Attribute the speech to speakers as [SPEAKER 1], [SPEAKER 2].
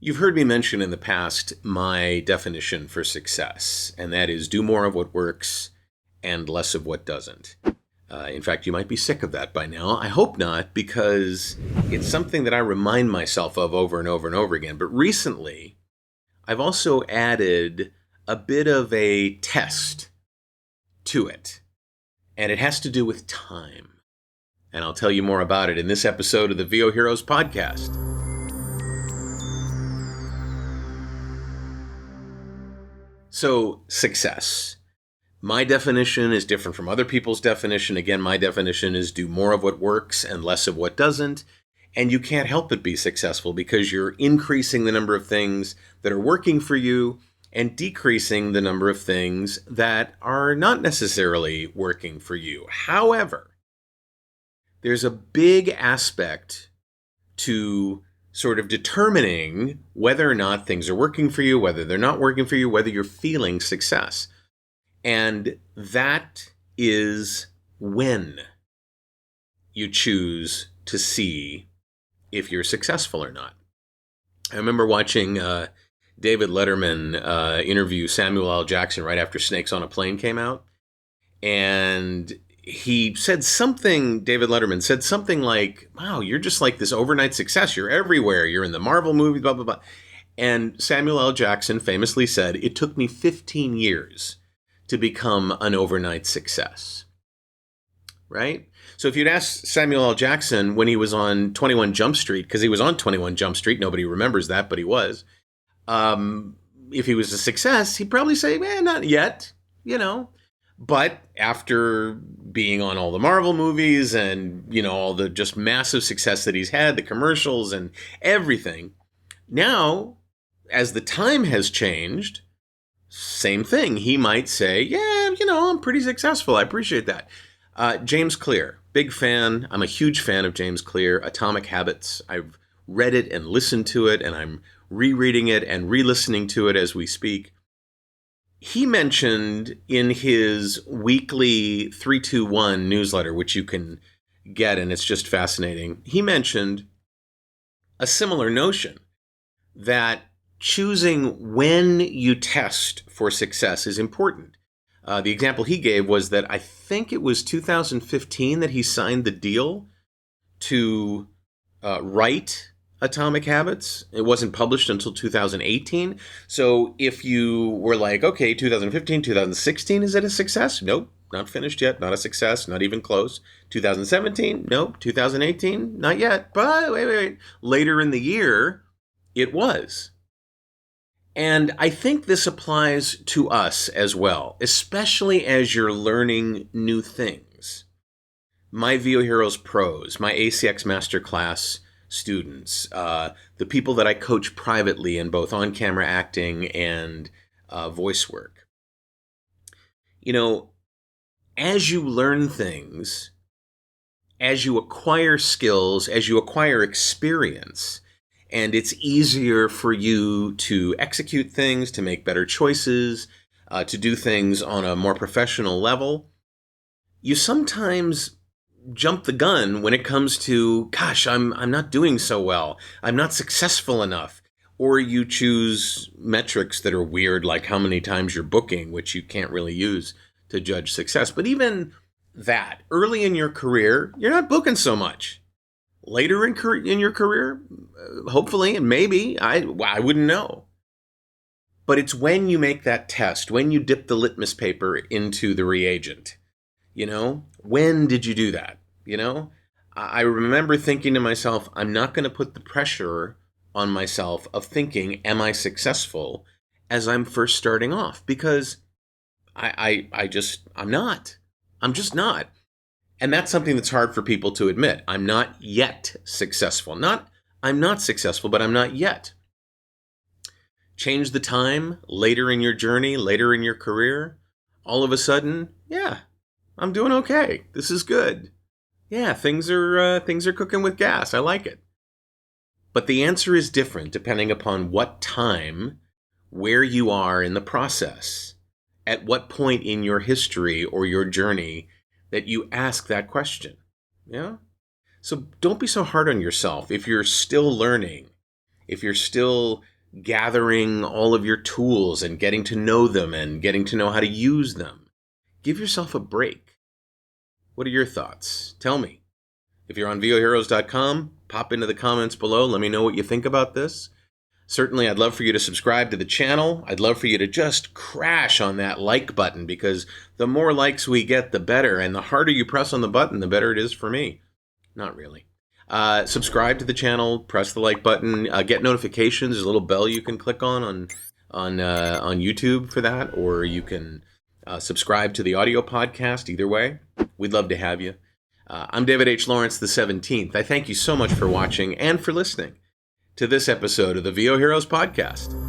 [SPEAKER 1] You've heard me mention in the past my definition for success, and that is do more of what works and less of what doesn't. In fact, you might be sick of that by now. I hope not, because it's something that I remind myself of over and over and over again. But recently, I've also added a bit of a test to it, and it has to do with time. And I'll tell you more about it in this episode of the VOHeroes podcast. So, success. My definition is different from other people's definition. Again, my definition is do more of what works and less of what doesn't. And you can't help but be successful because you're increasing the number of things that are working for you and decreasing the number of things that are not necessarily working for you. However, there's a big aspect to sort of determining whether or not things are working for you, whether they're not working for you, whether you're feeling success. And that is when you choose to see if you're successful or not. I remember watching David Letterman interview Samuel L. Jackson right after Snakes on a Plane came out. And he said something, David Letterman said something like, wow, you're just like this overnight success. You're everywhere. You're in the Marvel movies, blah, blah, blah. And Samuel L. Jackson famously said, it took me 15 years to become an overnight success. Right? So if you'd asked Samuel L. Jackson when he was on 21 Jump Street, because he was on 21 Jump Street, nobody remembers that, but he was. If he was a success, he'd probably say, not yet, But after being on all the Marvel movies and, all the just massive success that he's had, the commercials and everything, now, as the time has changed, same thing. He might say, I'm pretty successful. I appreciate that. James Clear, big fan. I'm a huge fan of James Clear, Atomic Habits. I've read it and listened to it, and I'm rereading it and re-listening to it as we speak. He mentioned in his weekly 321 newsletter, which you can get, and it's just fascinating, he mentioned a similar notion that choosing when you test for success is important. The example he gave was that I think it was 2015 that he signed the deal to write Atomic Habits. It wasn't published until 2018. So if you were like, okay, 2015, 2016, is it a success? Nope, not finished yet, not a success, not even close. 2017, nope. 2018, not yet. But wait. Later in the year, it was. And I think this applies to us as well, especially as you're learning new things. My VOHeroes pros, my ACX Masterclass students, the people that I coach privately in both on-camera acting and voice work. As you learn things, as you acquire skills, as you acquire experience, and it's easier for you to execute things, to make better choices, to do things on a more professional level, you sometimes jump the gun when it comes to, gosh, I'm not doing so well. I'm not successful enough. Or you choose metrics that are weird, like how many times you're booking, which you can't really use to judge success. But even that, early in your career, you're not booking so much. Later in your career, hopefully, and maybe, I wouldn't know. But it's when you make that test, when you dip the litmus paper into the reagent. When did you do that? I remember thinking to myself, I'm not going to put the pressure on myself of thinking, am I successful as I'm first starting off? Because I'm not. I'm just not. And that's something that's hard for people to admit. I'm not yet successful. I'm not successful, but I'm not yet. Change the time later in your journey, later in your career. All of a sudden, I'm doing okay. This is good. Yeah, things are cooking with gas. I like it. But the answer is different depending upon what time, where you are in the process, at what point in your history or your journey that you ask that question. Yeah? So don't be so hard on yourself if you're still learning if you're still gathering all of your tools and getting to know them and getting to know how to use them, give yourself a break. What are your thoughts? Tell me. If you're on VOHeroes.com, pop into the comments below. Let me know what you think about this. Certainly, I'd love for you to subscribe to the channel. I'd love for you to just crash on that like button, because the more likes we get, the better. And the harder you press on the button, the better it is for me. Not really. Subscribe to the channel, press the like button, get notifications. There's a little bell you can click on YouTube for that, or you can subscribe to the audio podcast. Either way, we'd love to have you. I'm David H. Lawrence the 17th. I thank you so much for watching and for listening to this episode of the VOHeroes podcast.